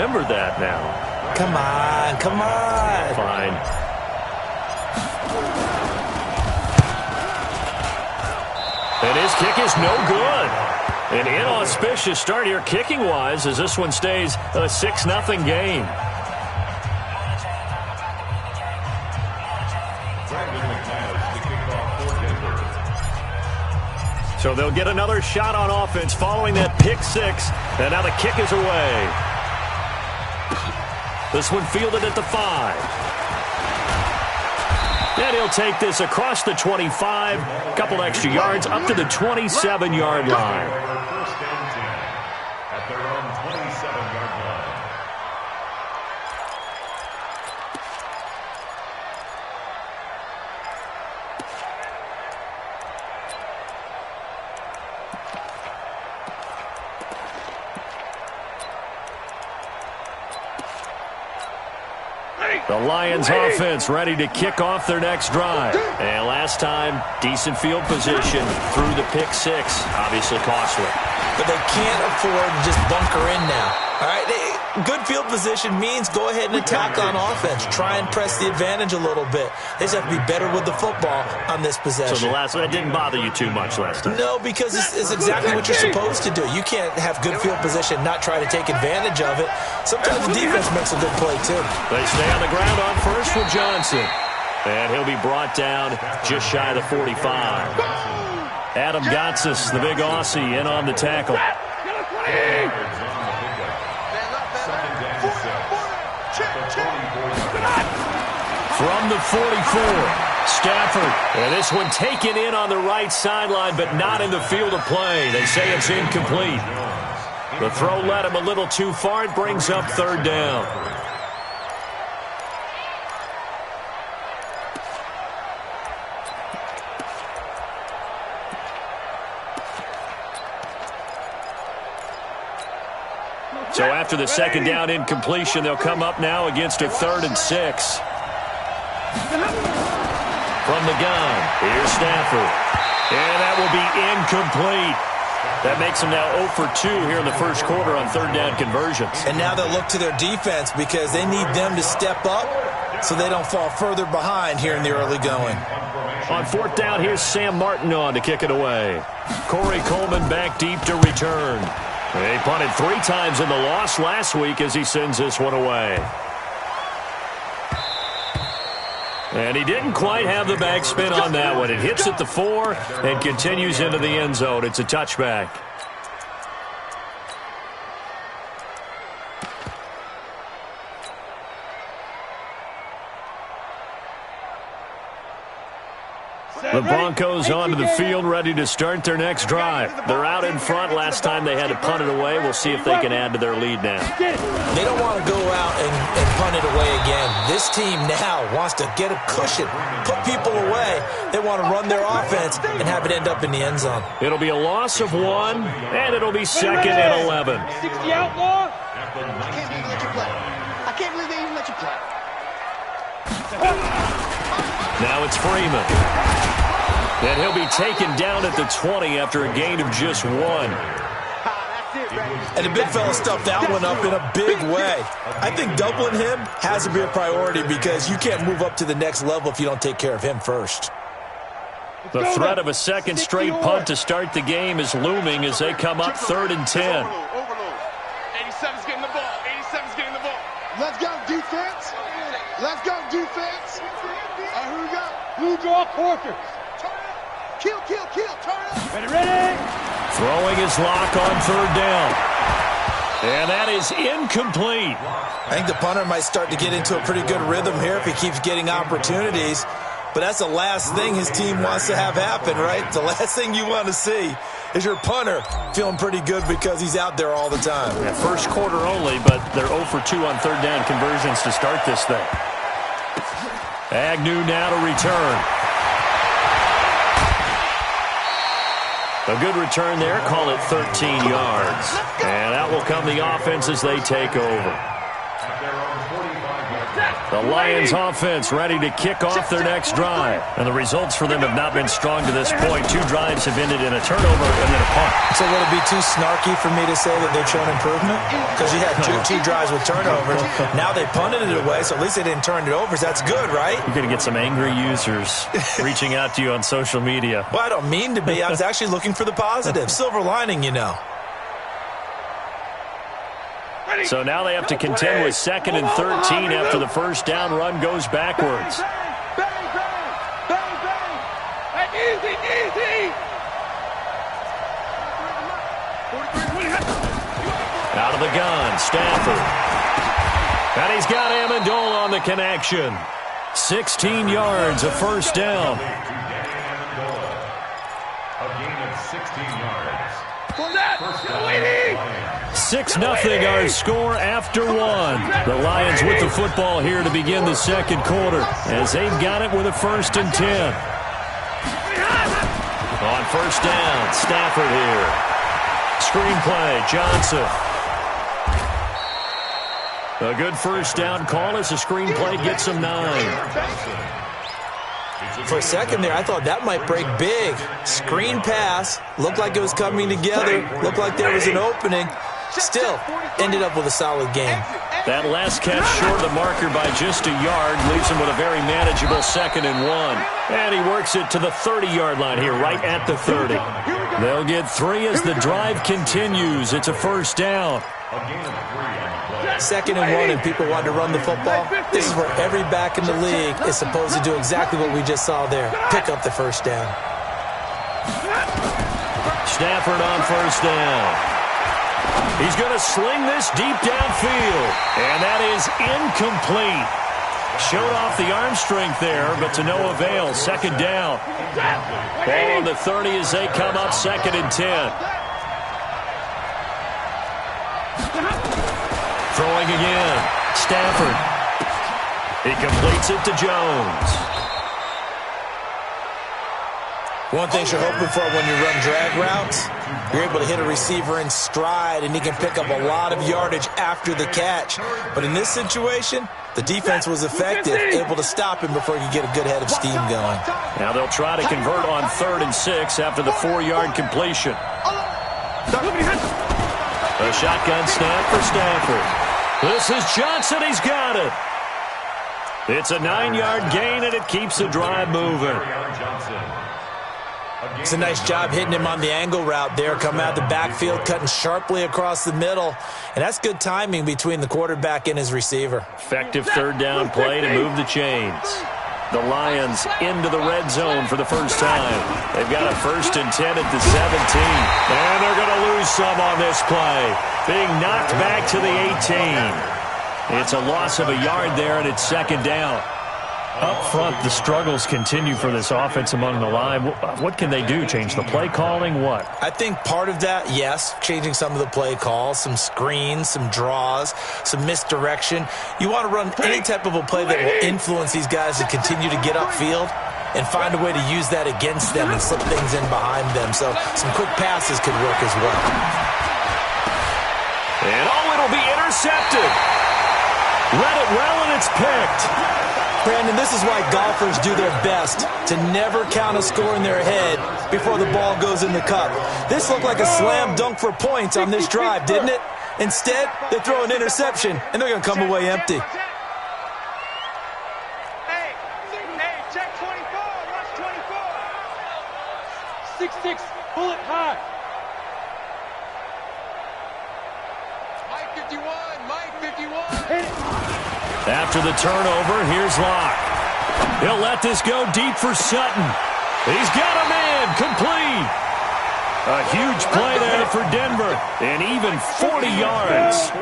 remember that now. Come on, come on. Fine. And his kick is no good. An inauspicious start here kicking-wise as this one stays a 6-0 game. So they'll get another shot on offense following that pick six. And now the kick is away. This one fielded at the 5. And he'll take this across the 25. A couple extra yards up to the 27-yard line. First and 10 at their own 27-yard line. The Lions offense ready to kick off their next drive. And last time, decent field position through the pick six. Obviously costly. But they can't afford to just bunker in now. All right, good field position means go ahead and attack on offense. Try and press the advantage a little bit. They just have to be better with the football on this possession. So the last one, it didn't bother you too much last time? No, because it's exactly what you're supposed to do. You can't have good field position, not try to take advantage of it. Sometimes the defense makes a good play, too. They stay on the ground on first with Johnson. And he'll be brought down just shy of the 45. Adam Gotsis, the big Aussie, in on the tackle. From the 44, Stafford. And this one taken in on the right sideline, but not in the field of play. They say it's incomplete. The throw led him a little too far. It brings up third down. So after the second down incompletion, they'll come up now against a 3rd and 6. From the gun, here's Stafford. And that will be incomplete. That makes them now 0 for 2 here in the first quarter on third down conversions. And now they'll look to their defense because they need them to step up so they don't fall further behind here in the early going. On fourth down, here's Sam Martin on to kick it away. Corey Coleman back deep to return. They punted 3 times in the loss last week as he sends this one away. And he didn't quite have the backspin on that one. It hits at the 4 and continues into the end zone. It's a touchback. The Broncos onto the field, ready to start their next drive. They're out in front. Last time they had to punt it away. We'll see if they can add to their lead now. They don't want to go out and punt it away again. This team now wants to get a cushion, put people away. They want to run their offense and have it end up in the end zone. It'll be a loss of 1, and it'll be 2nd and 11. 60 outlaw. I can't believe they even let you play. Now it's Freeman. And he'll be taken down at the 20 after a gain of just 1. And the big fella stuffed that one up in a big way. I think doubling him has to be a priority because you can't move up to the next level if you don't take care of him first. The threat of a second straight punt to start the game is looming as they come up 3rd and 10. 87's getting the ball. 87's getting the ball. Let's go, defense. Let's go, defense. Here we go. Blue draw quarters. Kill, kill, kill. Turn it. Ready. Throwing his lock on 3rd down. And that is incomplete. I think the punter might start to get into a pretty good rhythm here if he keeps getting opportunities. But that's the last thing his team wants to have happen, right? The last thing you want to see is your punter feeling pretty good because he's out there all the time. Yeah, first quarter only, but they're 0 for 2 on third down conversions to start this thing. Agnew now to return. A good return there. Call it 13 yards. And out will come the offense as they take over. The Lions offense ready to kick off their next drive. And the results for them have not been strong to this point. 2 drives have ended in a turnover and then a punt. So would it be too snarky for me to say that they've shown improvement? Because you had two drives with turnovers. Now they punted it away, so at least they didn't turn it over. So that's good, right? You're going to get some angry users reaching out to you on social media. Well, I don't mean to be. I was actually looking for the positive. Silver lining, you know. So now they have to contend with 2nd and 13 after the first down run goes backwards. Easy. Out of the gun, Stafford. And he's got Amendola on the connection. 16 yards, a first down. A gain of 16 yards. 6-0 our score after 1. The Lions with the football here to begin the second quarter as they've got it with a 1st and 10. On first down, Stafford here. Screenplay, Johnson. A good first down call as the screenplay gets him 9. For a second there, I thought that might break big. Screen pass. Looked like it was coming together. Looked like there was an opening. Still, ended up with a solid game. That last catch short of the marker by just a yard leaves him with a very manageable 2nd and 1. And he works it to the 30-yard line here, right at the 30. They'll get 3 as the drive continues. It's a first down. 2nd and 1 and people want to run the football. This is where every back in the league is supposed to do exactly what we just saw there. Pick up the first down. Stafford on first down. He's going to sling this deep downfield. And that is incomplete. Showed off the arm strength there, but to no avail. 2nd down. Ball on the 30 as they come up 2nd and 10. Throwing again. Stafford. He completes it to Jones. One thing you're hoping for when you run drag routes, you're able to hit a receiver in stride, and he can pick up a lot of yardage after the catch. But in this situation, the defense was effective, able to stop him before he could get a good head of steam going. Now they'll try to convert on 3rd and 6 after the 4-yard completion. A shotgun snap for Stafford. This is Johnson. He's got it. It's a 9-yard gain, and it keeps the drive moving. It's a nice job hitting him on the angle route there, coming out of the backfield, cutting sharply across the middle. And that's good timing between the quarterback and his receiver. Effective 3rd down play to move the chains. The Lions into the red zone for the first time. They've got a 1st and 10 at the 17. And they're going to lose some on this play. Being knocked back to the 18. It's a loss of a yard there, and it's 2nd down. Up front, the struggles continue for this offense among the line. What can they do? Change the play calling? What? I think part of that, yes, changing some of the play calls, some screens, some draws, some misdirection. You want to run any type of a play that will influence these guys to continue to get upfield and find a way to use that against them and slip things in behind them. So some quick passes could work as well. And it'll be intercepted. Read it well, and it's picked. Brandon, this is why golfers do their best to never count a score in their head before the ball goes in the cup. This looked like a slam dunk for points on this drive, didn't it? Instead, they throw an interception, and they're going to come away empty. Hey, check 24. Watch 24. 6'6", bullet high. Mike 51. Hit it. After the turnover, here's Locke. He'll let this go deep for Sutton. He's got a man complete. A huge play there for Denver, and even 40 yards.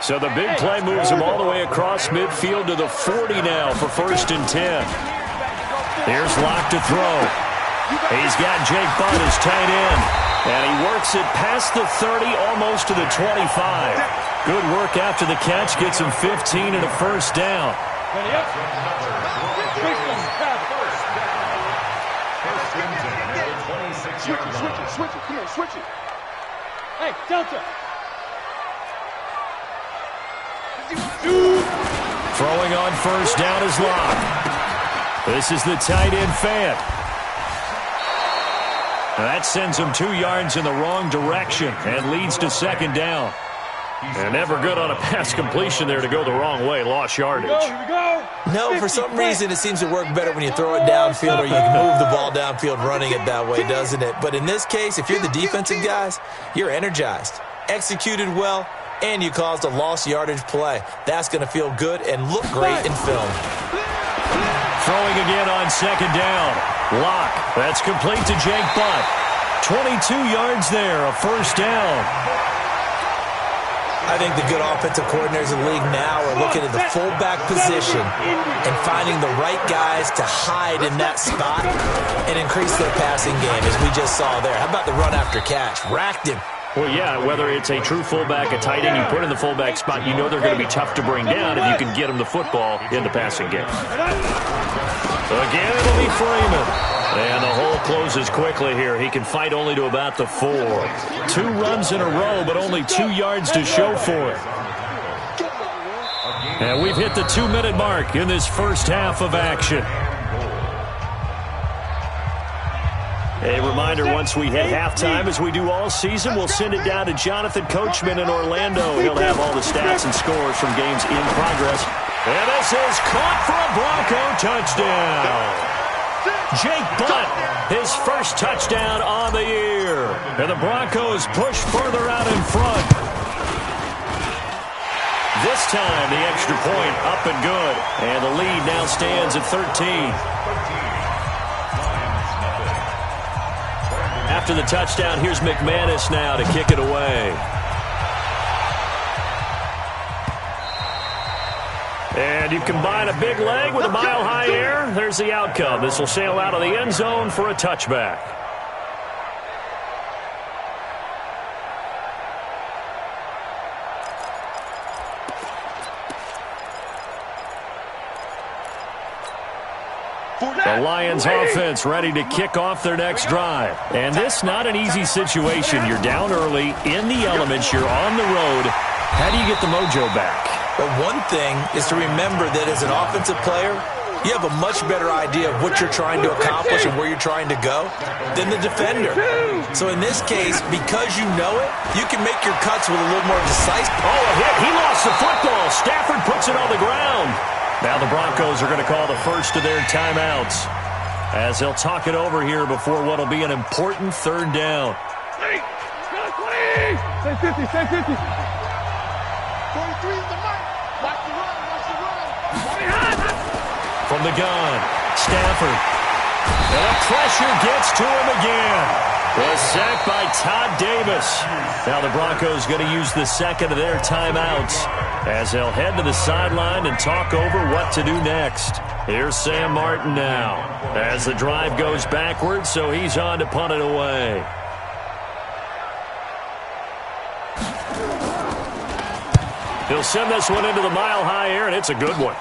So the big play moves him all the way across midfield to the 40 now for 1st and 10. Here's Locke to throw. He's got Jake Butt as tight end, and he works it past the 30, almost to the 25. Good work after the catch, gets him 15 and a first down. Switch it. Come here, switch it. Hey, Delta. Throwing on first down is Locke. This is the tight end Fant. That sends him 2 yards in the wrong direction and leads to second down. And never good on a pass completion there to go the wrong way. Lost yardage. No, for some reason it seems to work better when you throw it downfield or you can move the ball downfield running it that way, doesn't it? But in this case, if you're the defensive guys, you're energized, executed well, and you caused a lost yardage play. That's going to feel good and look great in film. Throwing again on second down. Locke. That's complete to Jake Butt. 22 yards there, a first down. I think the good offensive coordinators in the league now are looking at the fullback position and finding the right guys to hide in that spot and increase their passing game, as we just saw there. How about the run after catch? Racked him. Well, yeah, whether it's a true fullback, a tight end, you put in the fullback spot, you know they're going to be tough to bring down if you can get them the football in the passing game. Again, it'll be Freeman. And the hole closes quickly here. He can fight only to about the 4. 2 runs in a row, but only 2 yards to show for it. And we've hit the 2-minute mark in this first half of action. A reminder, once we hit halftime, as we do all season, we'll send it down to Jonathan Coachman in Orlando. He'll have all the stats and scores from games in progress. And this is caught for a Bronco touchdown. Jake Butt, his first touchdown on the year. And the Broncos push further out in front. This time, the extra point up and good. And the lead now stands at 13. After the touchdown, here's McManus now to kick it away. And you combine a big leg with a mile-high air, there's the outcome. This will sail out of the end zone for a touchback. The Lions offense ready to kick off their next drive. And this not an easy situation. You're down early, in the elements, you're on the road. How do you get the mojo back? But one thing is to remember that as an offensive player, you have a much better idea of what you're trying to accomplish and where you're trying to go than the defender. So in this case, because you know it, you can make your cuts with a little more decisive. Oh, a hit. He lost the football. Stafford puts it on the ground. Now the Broncos are going to call the first of their timeouts as they'll talk it over here before what will be an important third down. 20! 50, 50. 43 is the mark. Watch the run, watch the run. From the gun, Stafford. And the pressure gets to him again. The sack by Todd Davis. Now the Broncos going to use the second of their timeouts as they'll head to the sideline and talk over what to do next. Here's Sam Martin now as the drive goes backwards, so he's on to punt it away. He'll send this one into the mile-high air, and it's a good one.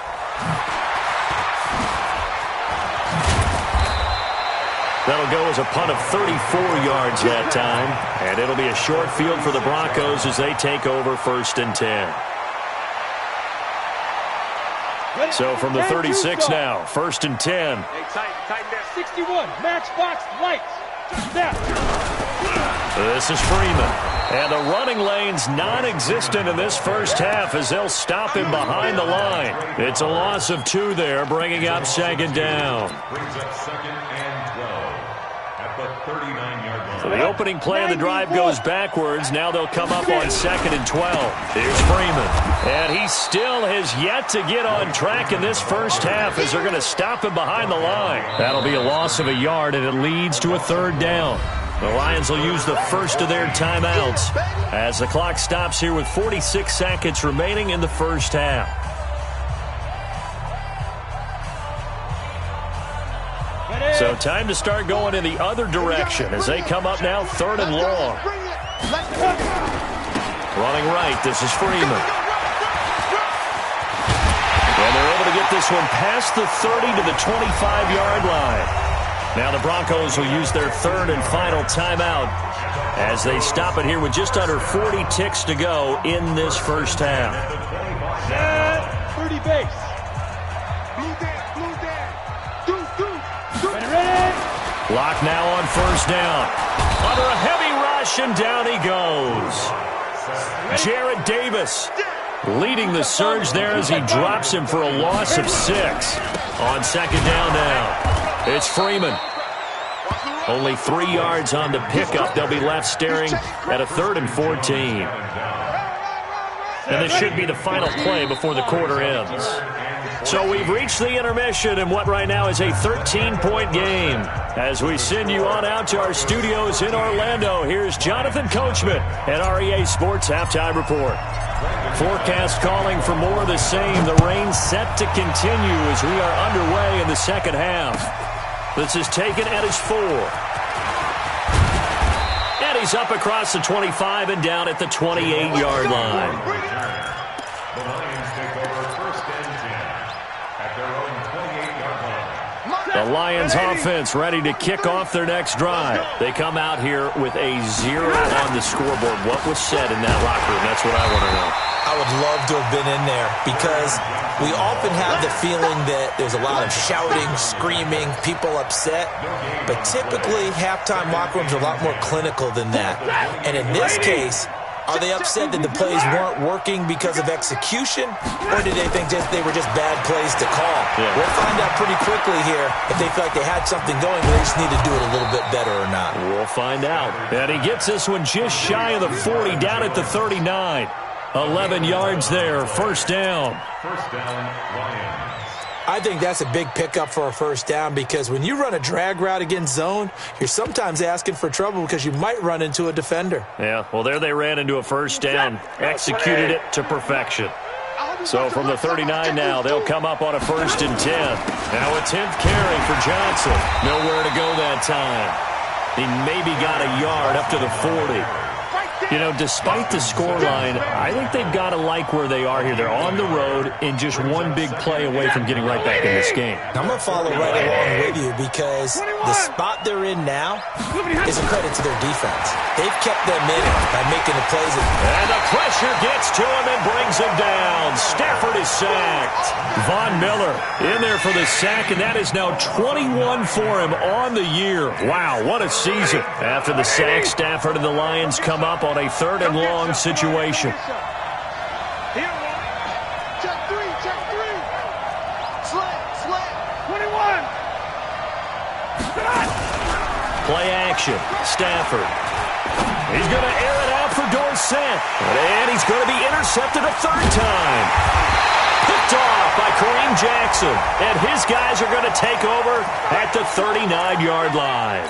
That'll go as a punt of 34 yards that time, and it'll be a short field for the Broncos as they take over 1st and 10. So from the 36 now, 1st and 10. Hey, tighten that. 61, matchbox lights. Snap. This is Freeman. And the running lane's non-existent in this first half as they'll stop him behind the line. It's a loss of 2 there, bringing up second down. Brings up 2nd and 12 at the 39-yard line. So the opening play of the drive goes backwards. Now they'll come up on 2nd and 12. Here's Freeman. And he still has yet to get on track in this first half as they're going to stop him behind the line. That'll be a loss of a yard, and it leads to a third down. The Lions will use the first of their timeouts as the clock stops here with 46 seconds remaining in the first half. So time to start going in the other direction as they come up now 3rd and long. Running right, this is Freeman. And they're able to get this one past the 30 to the 25-yard line. Now the Broncos will use their 3rd and final timeout as they stop it here with just under 40 ticks to go in this first half. 30 base. Lock now on first down. Under a heavy rush, and down he goes. Jarrett Davis leading the surge there as he drops him for a loss of 6. On second down now, it's Freeman. Only 3 yards on the pickup. They'll be left staring at a 3rd and 14. And this should be the final play before the quarter ends. So we've reached the intermission in what right now is a 13-point game. As we send you on out to our studios in Orlando, here's Jonathan Coachman at REA Sports Halftime Report. Forecast calling for more of the same. The rain set to continue as we are underway in the second half. This is taken at his 4. And he's up across the 25 and down at the 28-yard line. The Lions take over first and 10 at their own 28-yard line. The Lions offense ready to kick off their next drive. They come out here with a 0 on the scoreboard. What was said in that locker room? That's what I want to know. I would love to have been in there because we often have the feeling that there's a lot of shouting, screaming, people upset. But typically, halftime locker rooms are a lot more clinical than that. And in this case, are they upset that the plays weren't working because of execution? Or did they think they were just bad plays to call? Yeah. We'll find out pretty quickly here if they feel like they had something going, but they just need to do it a little bit better or not. We'll find out. And he gets this one just shy of the 40, down at the 39. 11 yards there, first down. First down, Lions. I think that's a big pickup for a first down because when you run a drag route against zone, you're sometimes asking for trouble because you might run into a defender. Yeah, well, there they ran into a first down, executed it to perfection. So from the 39 now, they'll come up on a 1st and 10. Now a 10th carry for Johnson. Nowhere to go that time. He maybe got a yard up to the 40. You know, despite the scoreline, I think they've got to like where they are here. They're on the road and just one big play away from getting right back in this game. I'm going to follow right along with you because the spot they're in now is a credit to their defense. They've kept them in it by making the plays. And the pressure gets to him and brings him down. Stafford is sacked. Von Miller in there for the sack, and that is now 21 for him on the year. Wow, what a season. After the sack, Stafford and the Lions come up on a 3rd and long situation. Check 3. Slant. 21. Play action. Stafford. He's going to air it out for Dorsett. And he's going to be intercepted a 3rd time. Picked off by Kareem Jackson. And his guys are going to take over at the 39-yard line.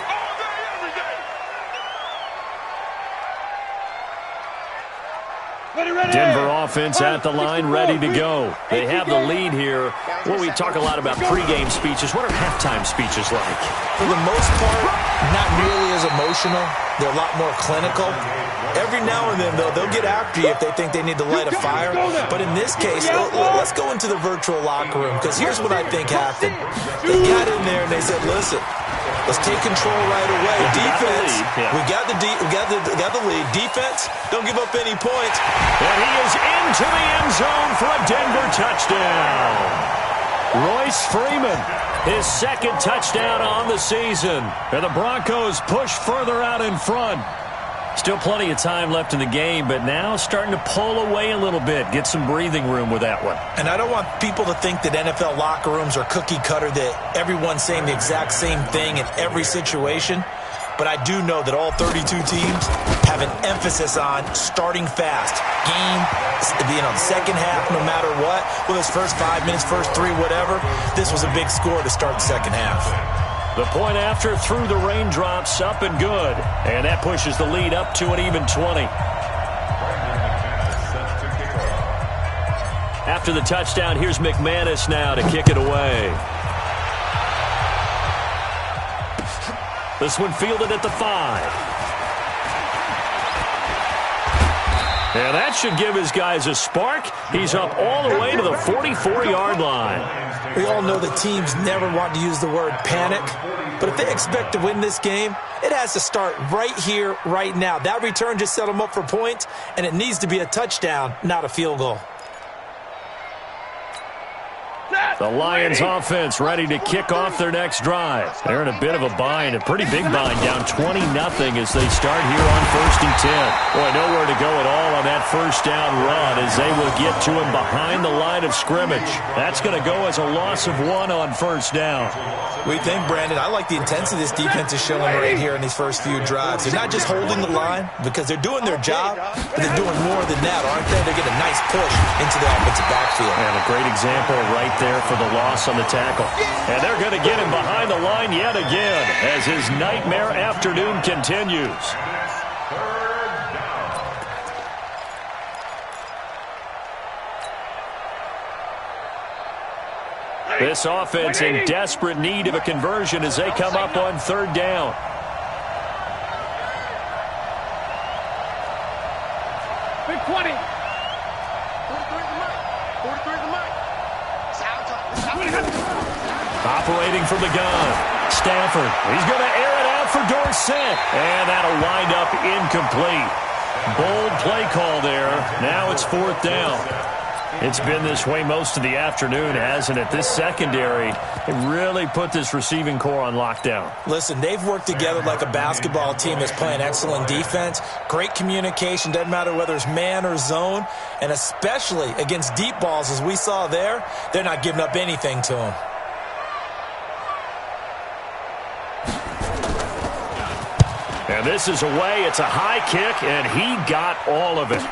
Denver offense at the line, ready to go. They have the lead here. Well, we talk a lot about pregame speeches. What are halftime speeches like? For the most part, not nearly as emotional. They're a lot more clinical. Every now and then, though, they'll get after you if they think they need to light a fire. But in this case, let's go into the virtual locker room because here's what I think happened. They got in there and they said, listen, let's take control right away. Defense, we got the lead. Defense, don't give up any points. And he is into the end zone for a Denver touchdown. Royce Freeman, his 2nd touchdown on the season. And the Broncos push further out in front. Still plenty of time left in the game, but now starting to pull away a little bit. Get some breathing room with that one. And I don't want people to think that NFL locker rooms are cookie cutter, that everyone's saying the exact same thing in every situation. But I do know that all 32 teams have an emphasis on starting fast. Game, the second half, no matter what. Well, it's first 5 minutes, first 3, whatever. This was a big score to start the second half. The point after through the raindrops, up and good. And that pushes the lead up to an even 20. After the touchdown, here's McManus now to kick it away. This one fielded at the 5. And that should give his guys a spark. He's up all the way to the 44-yard line. We all know that teams never want to use the word panic. But if they expect to win this game, it has to start right here, right now. That return just set them up for points, and it needs to be a touchdown, not a field goal. The Lions offense ready to kick off their next drive. They're in a bit of a bind, a pretty big bind, down 20-0 as they start here on 1st and 10. Boy, nowhere to go at all on that first down run as they will get to him behind the line of scrimmage. That's going to go as a loss of 1 on 1st down. We think, Brandon, I like the intensity this defense is showing right here in these first few drives. They're not just holding the line because they're doing their job, but they're doing more than that, aren't they? They're getting a nice push into the offensive backfield. And a great example right there for the loss on the tackle. And they're going to get him behind the line yet again as his nightmare afternoon continues. This offense in desperate need of a conversion as they come up on 3rd down. Big 20. 43 Operating from the gun. Stafford. He's going to air it out for Dorsett. And that'll wind up incomplete. Bold play call there. Now it's 4th down. It's been this way most of the afternoon, hasn't it? This secondary really put this receiving core on lockdown. Listen, they've worked together like a basketball team that's playing excellent defense. Great communication, doesn't matter whether it's man or zone. And especially against deep balls, as we saw there, they're not giving up anything to them. And this is away. It's a high kick, and he got all of it.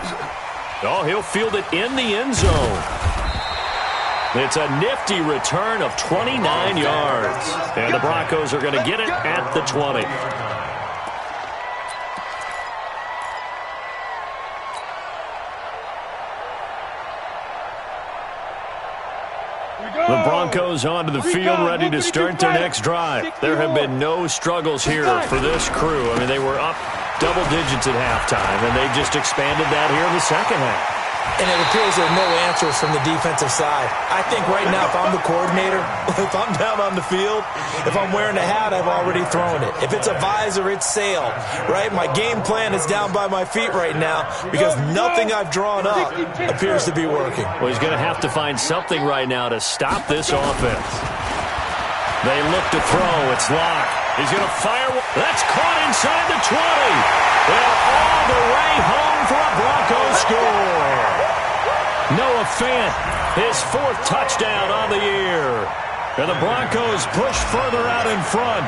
Oh, he'll field it in the end zone. It's a nifty return of 29 yards. And the Broncos are going to get it at the 20. The Broncos onto the field ready to start their next drive. There have been no struggles here for this crew. I mean, they were up double digits at halftime, and they just expanded that here in the second half. And it appears there are no answers from the defensive side. I think right now, if I'm the coordinator, if I'm down on the field, if I'm wearing a hat, I've already thrown it. If it's a visor, it's sailed, right? My game plan is down by my feet right now because nothing I've drawn up appears to be working. Well, he's going to have to find something right now to stop this offense. They look to throw. It's locked. He's going to fire. That's caught inside the 20. And all the way home for a Broncos score. Noah Fant, his 4th touchdown on the year. And the Broncos push further out in front.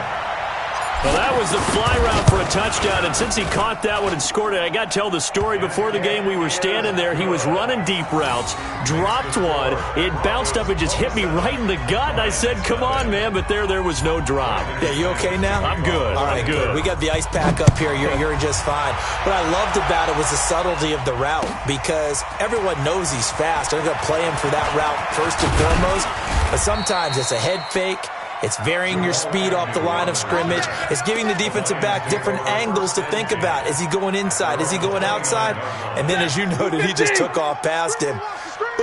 Well, that was the fly route for a touchdown, and since he caught that one and scored it, I got to tell the story. Before the game, we were standing there. He was running deep routes, dropped one. It bounced up and just hit me right in the gut, and I said, come on, man, but there was no drop. Yeah, you okay now? I'm good. All right, I'm good. We got the ice pack up here. You're just fine. What I loved about it was the subtlety of the route because everyone knows he's fast. They're going to play him for that route first and foremost, but sometimes it's a head fake. It's varying your speed off the line of scrimmage. It's giving the defensive back different angles to think about. Is he going inside? Is he going outside? And then, as you noted, he just took off past him.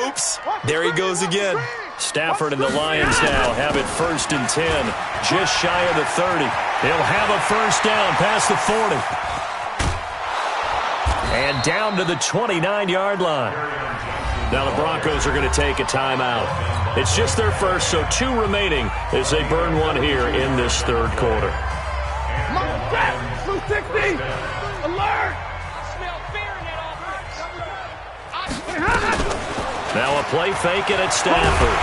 Oops, there he goes again. Stafford and the Lions now have it 1st and 10, just shy of the 30. He'll have a first down past the 40. And down to the 29-yard line. Now the Broncos are going to take a timeout. It's just their first, so 2 remaining as they burn one here in this 3rd quarter. Blue 60. Alert. Now a play fake and it's Stafford.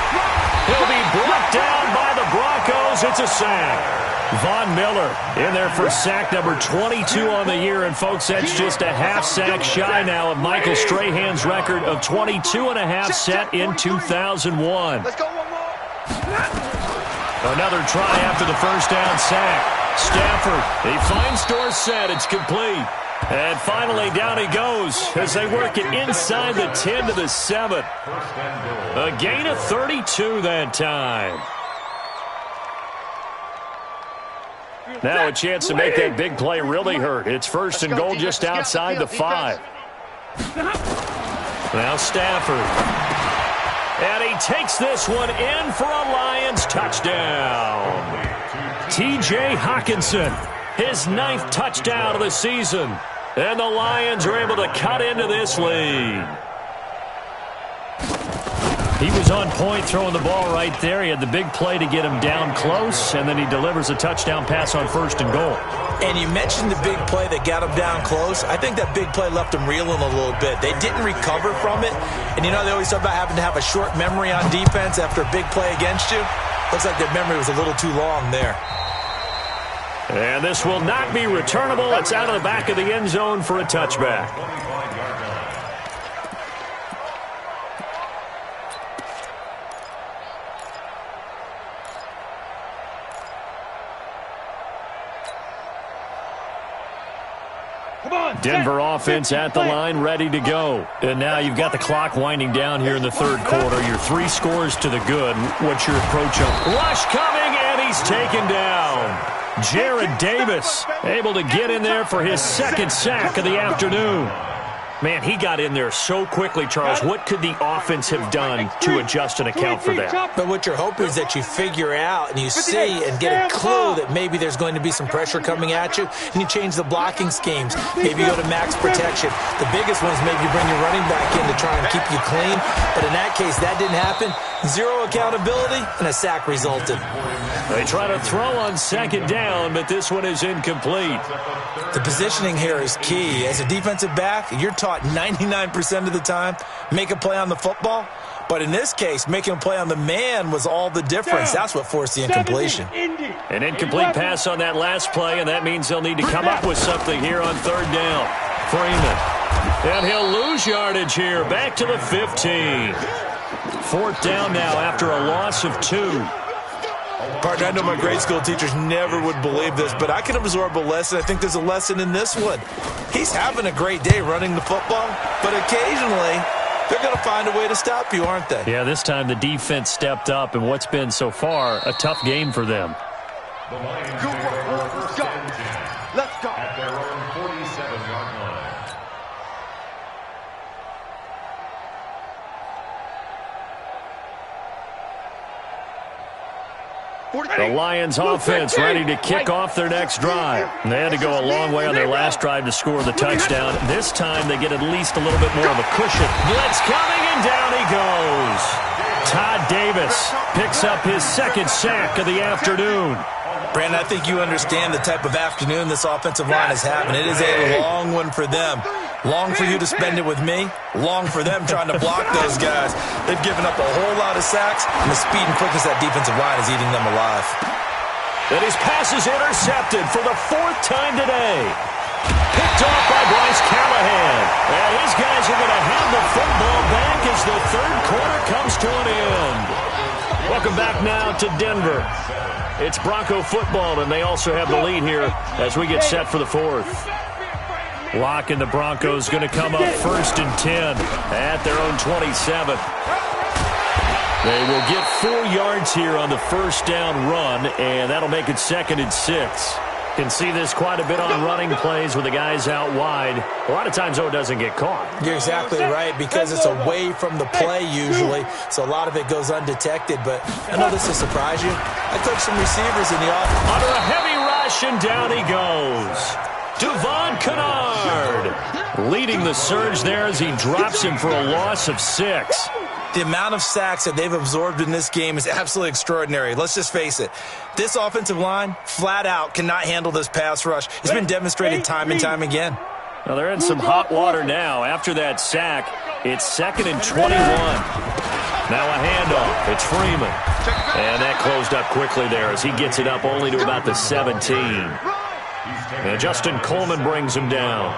He'll be brought down by the Broncos. It's a sack. Von Miller in there for sack number 22 on the year. And, folks, that's just a half sack shy now of Michael Strahan's record of 22.5 set in 2001. Let's go one more. Another try after the first down sack. Stafford, he finds Dorsett. It's complete. And finally, down he goes as they work it inside the 10 to the 7. A gain of 32 that time. Now a chance to make that big play really hurt. It's 1st and goal just outside the 5. Now Stafford. And he takes this one in for a Lions touchdown. T.J. Hockenson, his 9th touchdown of the season. And the Lions are able to cut into this lead. He was on point throwing the ball right there. He had the big play to get him down close, and then he delivers a touchdown pass on 1st and goal. And you mentioned the big play that got him down close. I think that big play left him reeling a little bit. They didn't recover from it. And, they always talk about having to have a short memory on defense after a big play against you. Looks like their memory was a little too long there. And this will not be returnable. It's out of the back of the end zone for a touchback. Denver offense at the line, ready to go. And now you've got the clock winding down here in the 3rd quarter. You're 3 scores to the good. What's your approach on? Rush coming, and he's taken down. Jared Davis able to get in there for his 2nd sack of the afternoon. Man, he got in there so quickly, Charles. What could the offense have done to adjust and account for that? But what you're hoping is that you figure out and you see and get a clue that maybe there's going to be some pressure coming at you, and you change the blocking schemes. Maybe you go to max protection. The biggest one is maybe you bring your running back in to try and keep you clean. But in that case, that didn't happen. 0 accountability, and a sack resulted. They try to throw on 2nd down, but this one is incomplete. The positioning here is key. As a defensive back, you're taught 99% of the time, make a play on the football. But in this case, making a play on the man was all the difference. That's what forced the incompletion. An incomplete pass on that last play, and that means they'll need to come up with something here on 3rd down. Freeman. And he'll lose yardage here. Back to the 15. 4th down now after a loss of 2. Partner, I know my grade school teachers never would believe this, but I can absorb a lesson. I think there's a lesson in this one. He's having a great day running the football, but occasionally they're going to find a way to stop you, aren't they? Yeah, this time the defense stepped up, and what's been so far a tough game for them. The Lions Good work, boys. Let's go. Let's go. at their own 47-yard line. The Lions offense ready to kick off their next drive. They had to go a long way on their last drive to score the touchdown. This time they get at least a little bit more of a cushion. Blitz coming, and down he goes. Todd Davis picks up his 2nd sack of the afternoon. Brandon, I think you understand the type of afternoon this offensive line is having. It is a long one for them. Long for you to spend it with me. Long for them trying to block those guys. They've given up a whole lot of sacks, and the speed and quickness of that defensive line is eating them alive. And his pass is intercepted for the 4th time today. Picked off by Bryce Callahan. And his guys are going to have the football back as the 3rd quarter comes to an end. Welcome back now to Denver. It's Bronco football, and they also have the lead here as we get set for the 4th. Lock and the Broncos going to come up 1st and 10 at their own 27. They will get 4 yards here on the 1st down run, and that'll make it 2nd and 6. Can see this quite a bit on running plays with the guys out wide. A lot of times, though, it doesn't get caught. You're exactly right, because it's away from the play usually, so a lot of it goes undetected. But I know this will surprise you. I coached some receivers in the offense. Under a heavy rush, and down he goes. Devon Kennard leading the surge there as he drops him for a loss of 6. The amount of sacks that they've absorbed in this game is absolutely extraordinary. Let's just face it. This offensive line, flat out, cannot handle this pass rush. It's been demonstrated time and time again. Now they're in some hot water now. After that sack, it's 2nd and 21. Now a handoff. It's Freeman. And that closed up quickly there as he gets it up only to about the 17. And Justin Coleman brings him down.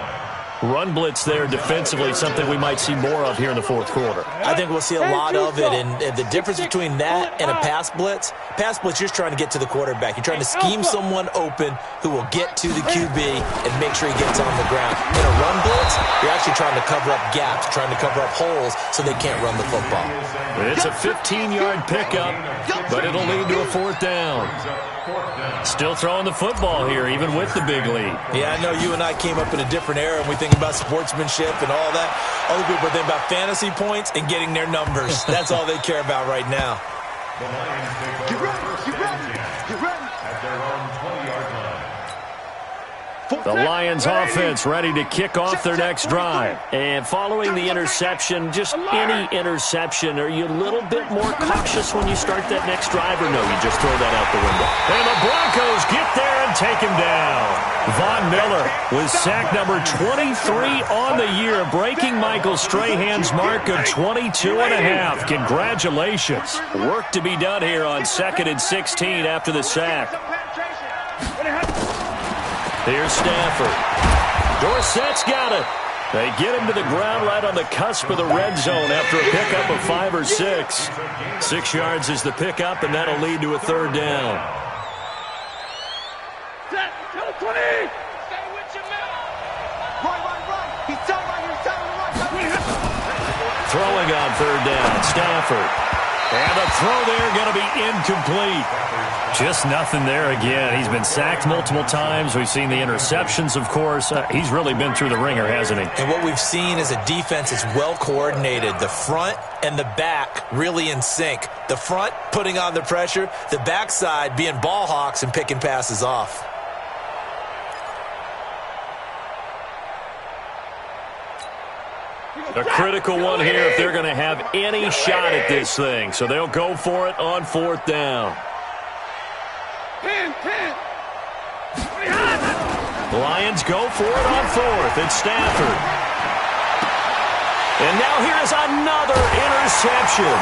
Run blitz there defensively, something we might see more of here in the 4th quarter. I think we'll see a lot of it, and the difference between that and a pass blitz, you're just trying to get to the quarterback. You're trying to scheme someone open who will get to the QB and make sure he gets on the ground. In a run blitz, you're actually trying to cover up gaps, trying to cover up holes so they can't run the football. It's a 15-yard pickup, but it'll lead to a 4th down. Still throwing the football here, even with the big lead. Yeah, I know you and I came up in a different era, and we think about sportsmanship and all that. Other people think about fantasy points and getting their numbers. That's all they care about right now. The Lions take over Get ready, first get ready, and 10 get ready. at their own 20-yard line. The Lions offense ready to kick off their next drive. And following the interception, just any interception, are you a little bit more cautious when you start that next drive, or no, you just throw that out the window? And the Broncos get there and take him down. Von Miller with sack number 23 on the year, breaking Michael Strahan's mark of 22 and a half. Congratulations. Work to be done here on 2nd and 16 after the sack. Here's Stafford. Dorsett's got it. They get him to the ground right on the cusp of the red zone after a pickup of 5 or 6. 6 yards is the pickup, and that'll lead to a 3rd down. Set, 20. Stay with your man. Right. He's telling right. Throwing on 3rd down, Stafford. And the throw there going to be incomplete. Just nothing there again. He's been sacked multiple times. We've seen the interceptions, of course. He's really been through the ringer, hasn't he? And what we've seen is a defense that's well coordinated. The front and the back really in sync. The front putting on the pressure. The backside being ball hawks and picking passes off. A critical one here if they're going to have any shot at this thing. So they'll go for it on 4th down. The Lions go for it on 4th. It's Stafford. And now here is another interception.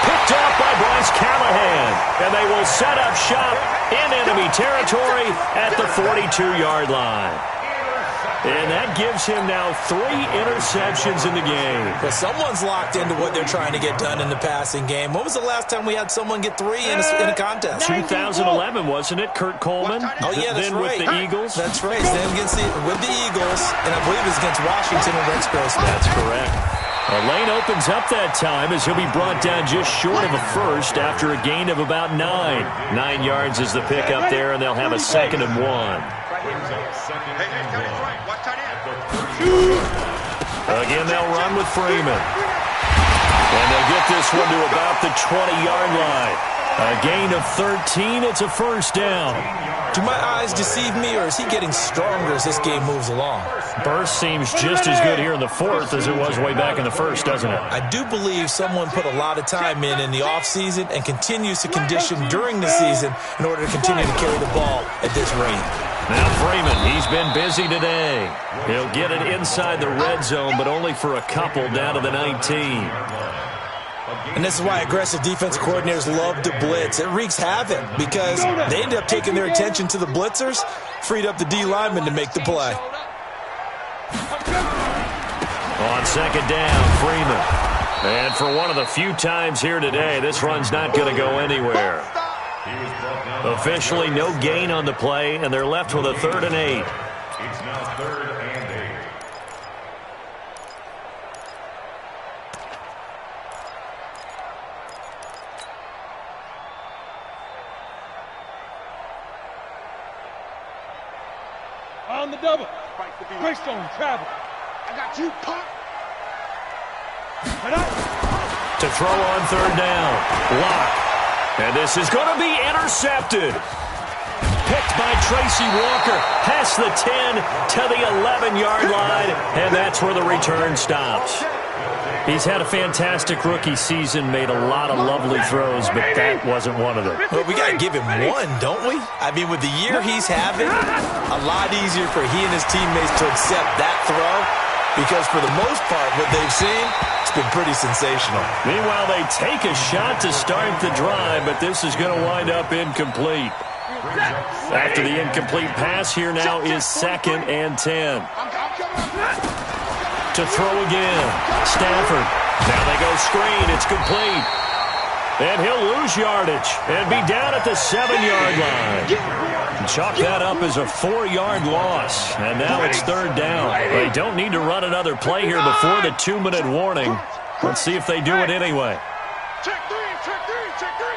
Picked off by Bryce Callahan. And they will set up shop in enemy territory at the 42-yard line. And that gives him now 3 interceptions in the game. Well, someone's locked into what they're trying to get done in the passing game. When was the last time we had someone get 3 in a contest? 2011, wasn't it, Kurt Coleman? Oh, yeah, that's then right. with the Eagles? That's right. Then with the Eagles, and I believe it was against Washington and Rex Grossman. That's correct. A lane opens up that time as he'll be brought down just short of a first after a gain of about 9. 9 yards is the pickup there, and they'll have a 2nd and 1. Again, they'll run with Freeman. And they'll get this one to about the 20-yard line. A gain of 13. It's a 1st down. Do my eyes deceive me, or is he getting stronger as this game moves along? Burst seems just as good here in the 4th as it was way back in the 1st, doesn't it? I do believe someone put a lot of time in the offseason and continues to condition during the season in order to continue to carry the ball at this rate. Now Freeman, he's been busy today. He'll get it inside the red zone, but only for a couple down to the 19. And this is why aggressive defense coordinators love to blitz. It wreaks havoc because they end up taking their attention to the blitzers, freed up the D lineman to make the play. On 2nd down, Freeman. And for one of the few times here today, this run's not going to go anywhere. Officially no gain on the play, and they're left with a 3rd and 8. It's now 3rd and 8. On the double. Greystone travel. I got you, Pop. To throw on 3rd down. Lock. And this is going to be intercepted. Picked by Tracy Walker. Past the 10 to the 11-yard line. And that's where the return stops. He's had a fantastic rookie season, made a lot of lovely throws, but that wasn't one of them. Well, we got to give him one, don't we? I mean, with the year he's having, a lot easier for he and his teammates to accept that throw because for the most part, what they've seen, it's been pretty sensational. Meanwhile, they take a shot to start the drive, but this is going to wind up incomplete. After the incomplete pass, here now is 2nd and 10. To throw again. Stafford. Now they go screen. It's complete. And he'll lose yardage and be down at the 7-yard line. Chalk that up as a 4-yard loss. And now it's 3rd down. They don't need to run another play here before the 2-minute warning. Let's see if they do it anyway. Check 3, check 3, check 3.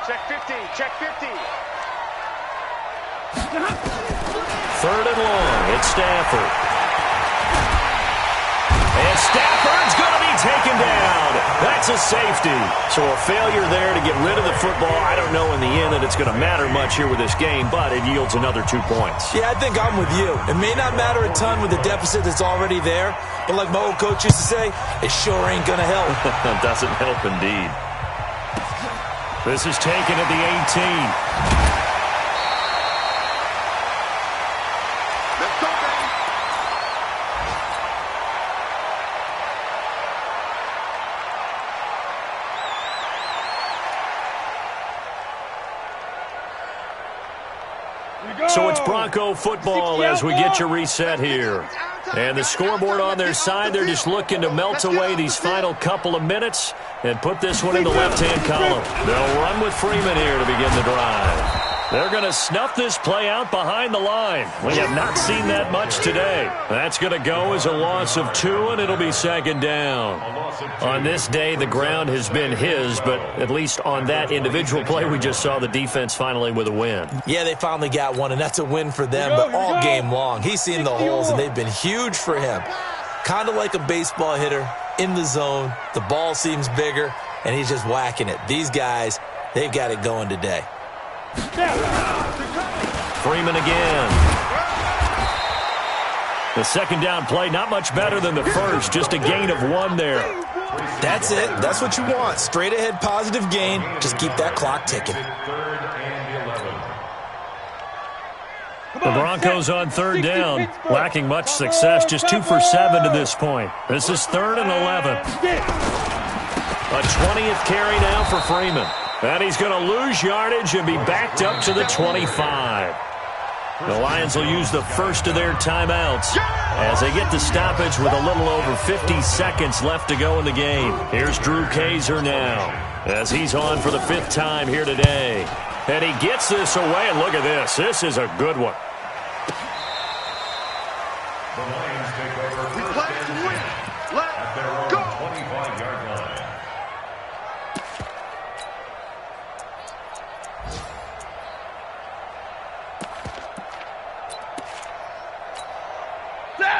Check 50, check 50. 3rd and long. It's Stafford. And Stafford's going to be taken down. That's a safety. So a failure there to get rid of the football. I don't know in the end that it's going to matter much here with this game, but it yields another 2 points. Yeah, I think I'm with you. It may not matter a ton with the deficit that's already there, but like my old coach used to say, it sure ain't going to help. It doesn't help indeed. This is taken at the 18. Let's go, baby. So it's Bronco football as we get you reset here. And the scoreboard on their side, they're just looking to melt away these final couple of minutes and put this one in the left-hand column. They'll run with Freeman here to begin the drive. They're going to snuff this play out behind the line. We have not seen that much today. That's going to go as a loss of 2, and it'll be second down. On this day, the ground has been his, but at least on that individual play, we just saw the defense finally with a win. Yeah, they finally got one, and that's a win for them, but all game long. He's seen the holes, and they've been huge for him. Kind of like a baseball hitter in the zone. The ball seems bigger, and he's just whacking it. These guys, they've got it going today. Freeman again. The second down play, not much better than the first, just a gain of 1 there. That's it. That's what you want. Straight ahead positive gain. Just keep that clock ticking. The Broncos on third down, lacking much success, just 2 for 7 to this point. This is 3rd and 11. A 20th carry now for Freeman. And he's going to lose yardage and be backed up to the 25. The Lions will use the first of their timeouts as they get the stoppage with a little over 50 seconds left to go in the game. Here's Drew Kaiser now as he's on for the 5th time here today. And he gets this away, and look at this. This is a good one. The Lions take over first and 10 at their own 25-yard line.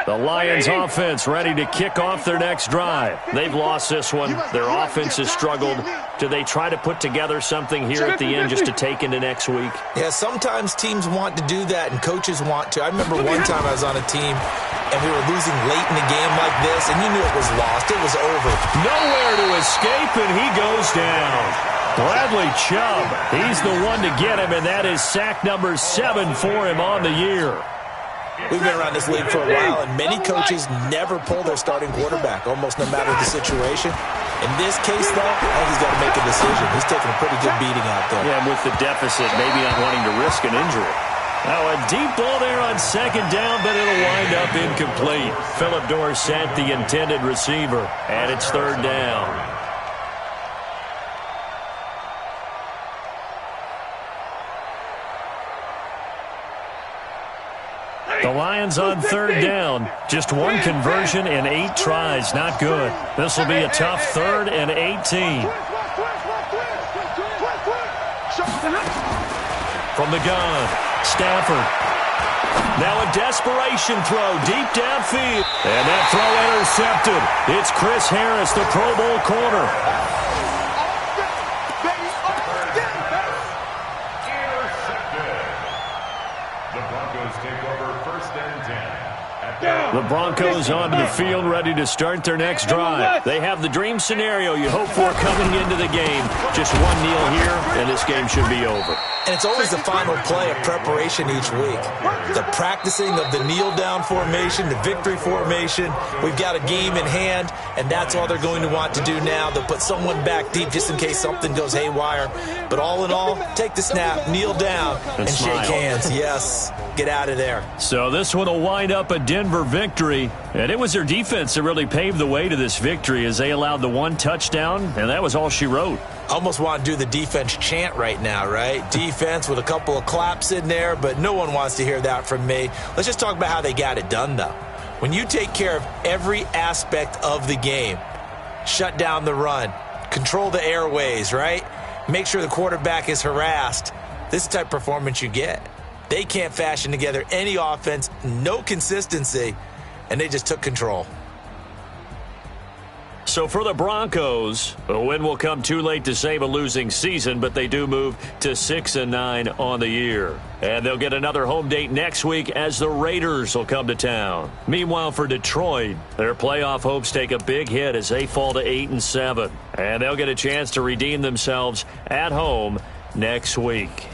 The Lions offense ready to kick off their next drive. They've lost this one. Their offense has struggled. Do they try to put together something here at the end just to take into next week? Yeah, sometimes teams want to do that and coaches want to. I remember one time I was on a team and we were losing late in the game like this, and you knew it was lost. It was over. Nowhere to escape, and he goes down. Bradley Chubb, he's the one to get him, and that is sack number 7 for him on the year. We've been around this league for a while, and many coaches never pull their starting quarterback, almost no matter the situation. In this case, though, I think he's got to make a decision. He's taking a pretty good beating out there. Yeah, with the deficit, maybe not wanting to risk an injury. Now, a deep ball there on second down, but it'll wind up incomplete. Phillip Dorsett, the intended receiver, and it's 3rd down. The Lions on 3rd down. Just 1 conversion and 8 tries. Not good. This will be a tough 3rd and 18. From the gun, Stafford. Now a desperation throw deep downfield. And that throw intercepted. It's Chris Harris, the Pro Bowl corner. The Broncos onto the field ready to start their next drive. They have the dream scenario you hope for coming into the game. Just 1 kneel here, and this game should be over. And it's always the final play of preparation each week. The practicing of the kneel-down formation, the victory formation. We've got a game in hand, and that's all they're going to want to do now. They'll put someone back deep just in case something goes haywire. But all in all, take the snap, kneel down, and shake hands. Yes, get out of there. So this one will wind up a Denver victory. And it was their defense that really paved the way to this victory as they allowed the 1 touchdown, and that was all she wrote. Almost want to do the defense chant right now, right? Defense with a couple of claps in there, but no one wants to hear that from me. Let's just talk about how they got it done, though. When you take care of every aspect of the game, shut down the run, control the airways, right? Make sure the quarterback is harassed. This is the type of performance you get. They can't fashion together any offense, no consistency, and they just took control. So for the Broncos, a win will come too late to save a losing season, but they do move to 6-9 on the year. And they'll get another home date next week as the Raiders will come to town. Meanwhile, for Detroit, their playoff hopes take a big hit as they fall to 8-7. And they'll get a chance to redeem themselves at home next week.